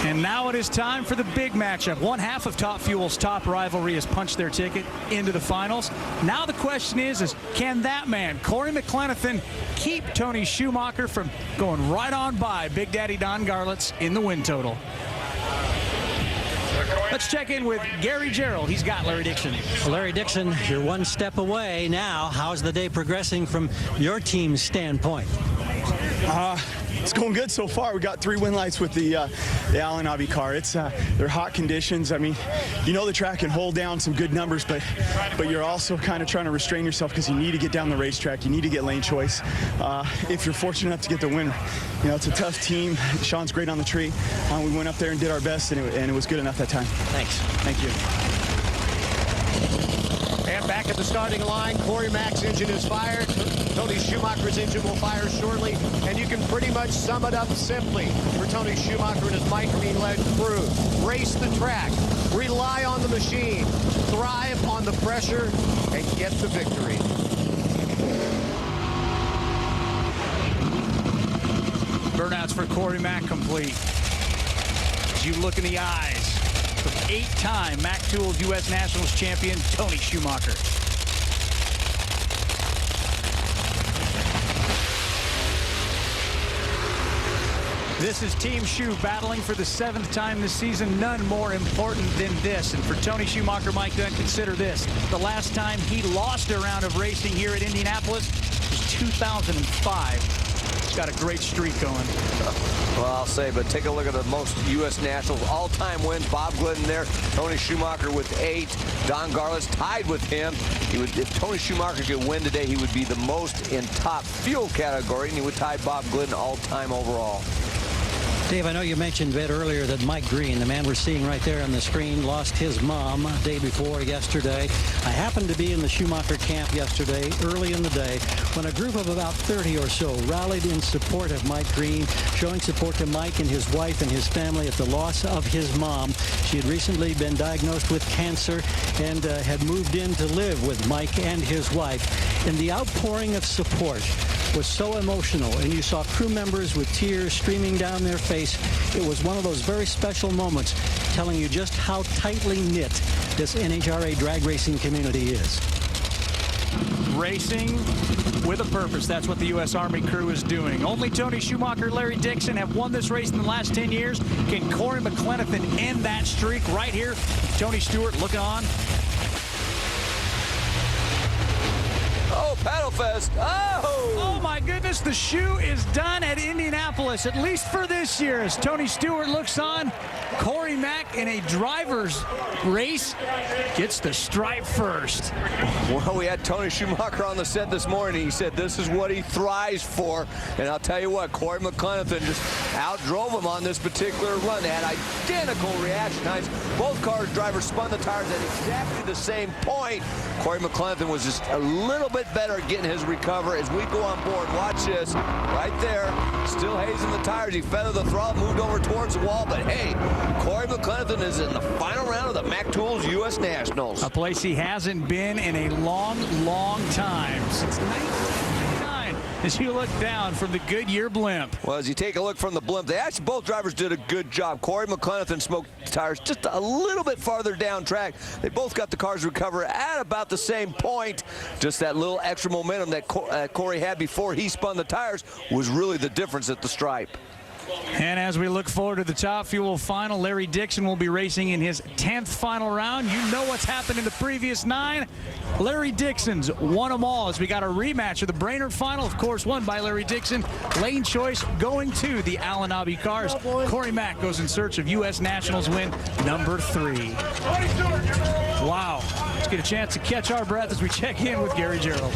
And now it is time for the big matchup. One half of Top Fuel's top rivalry has punched their ticket into the finals. Now the question is can that man, Cory McClenathan, keep Tony Schumacher from going right on by Big Daddy Don Garlits in the win total? Let's check in with Gary Gerald. He's got Larry Dixon. Larry Dixon, you're one step away now. How's the day progressing from your team's standpoint? It's going good so far. We got 3 win lights with the Allen Abbey car. It's they're hot conditions. I mean, you know the track can hold down some good numbers, but you're also kind of trying to restrain yourself because you need to get down the racetrack. You need to get lane choice. If you're fortunate enough to get the win, you know it's a tough team. Sean's great on the tree. We went up there and did our best, and it was good enough that time. Thanks. Thank you. And back at the starting line, Cory Mac's engine is fired. Tony Schumacher's engine will fire shortly. And you can pretty much sum it up simply for Tony Schumacher and his Mike Green-led crew. Race the track, rely on the machine, thrive on the pressure, and get the victory. Burnouts for Cory Mac complete. As you look in the eyes of 8-time Mac Tools U.S. Nationals champion Tony Schumacher. This is Team Schu battling for the 7th time this season. None more important than this. And for Tony Schumacher, Mike Dunn, consider this. The last time he lost a round of racing here at Indianapolis was 2005. He's got a great streak going. Well, I'll say, but take a look at the most U.S. Nationals all-time wins. Bob Glidden there, Tony Schumacher with 8. Don Garlits tied with him. If Tony Schumacher could win today, he would be the most in top fuel category, and he would tie Bob Glidden all-time overall. Dave, I know you mentioned a bit earlier that Mike Green, the man we're seeing right there on the screen, lost his mom day before yesterday. I happened to be in the Schumacher camp yesterday, early in the day, when a group of about 30 or so rallied in support of Mike Green, showing support to Mike and his wife and his family at the loss of his mom. She had recently been diagnosed with cancer and had moved in to live with Mike and his wife. And the outpouring of support was so emotional, and you saw crew members with tears streaming down their face. It was one of those very special moments telling you just how tightly knit this NHRA drag racing community is. Racing with a purpose. That's what the U.S. Army crew is doing. Only Tony Schumacher, Larry Dixon have won this race in the last 10 years. Can Cory McClenathan end that streak right here? Tony Stewart looking on. Oh, Paddle Fest. Oh, my goodness. The shoe is done at Indianapolis, at least for this year. As Tony Stewart looks on, Cory Mac in a driver's race gets the stripe first. Well, we had Tony Schumacher on the set this morning. He said this is what he thrives for. And I'll tell you what, Cory McClenathan just outdrove him on this particular run. They had identical reaction times. Both cars' drivers spun the tires at exactly the same point. Cory McClenathan was just a little bit better at getting his recover. As we go on board, watch this. Right there, still hazing the tires. He feathered the throttle, moved over towards the wall. But hey, Cory McClenathan is in the final round of the Mac Tools U.S. Nationals. A place he hasn't been in a long, long time. Since 1999, as you look down from the Goodyear blimp. Well, as you take a look from the blimp, they actually, both drivers did a good job. Cory McClenathan smoked the tires just a little bit farther down track. They both got the cars recovered at about the same point. Just that little extra momentum that Cory had before he spun the tires was really the difference at the stripe. And as we look forward to the Top Fuel final, Larry Dixon will be racing in his 10th final round. You know what's happened in the previous 9. Larry Dixon's won them all as we got a rematch of the Brainerd final, of course, won by Larry Dixon. Lane choice going to the Allen Abbey cars. Cory Mac goes in search of U.S. Nationals win number 3. Wow. Let's get a chance to catch our breath as we check in with Gary Gerald.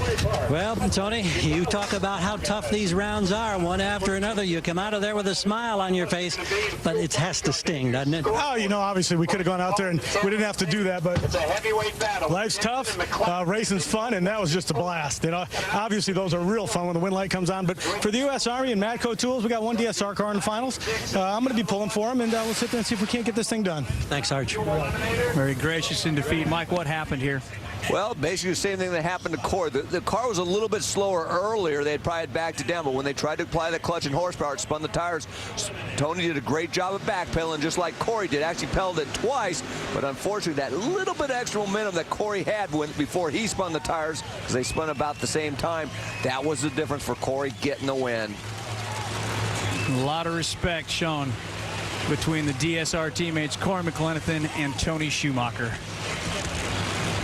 Well, Tony, you talk about how tough these rounds are, one after another. You come out of there with a smile on your face, but it has to sting, doesn't it? Oh, you know, obviously we could have gone out there and we didn't have to do that, but life's tough, racing's fun, and that was just a blast. You know, obviously those are real fun when the win light comes on, but for the U.S. Army and Matco Tools, we got one DSR car in the finals. I'm going to be pulling for them, and we'll sit there and see if we can't get this thing done. Thanks, Arch. Very gracious in defeat. Mike, what happened here? Well, basically the same thing that happened to Cory. The car was a little bit slower earlier. They had probably backed it down, but when they tried to apply the clutch and horsepower, it spun the tires. Tony did a great job of backpedaling, just like Cory did. Actually pedaled it twice, but unfortunately that little bit of extra momentum that Cory had before he spun the tires, because they spun about the same time, that was the difference for Cory getting the win. A lot of respect shown between the DSR teammates Cory McClenathan and Tony Schumacher.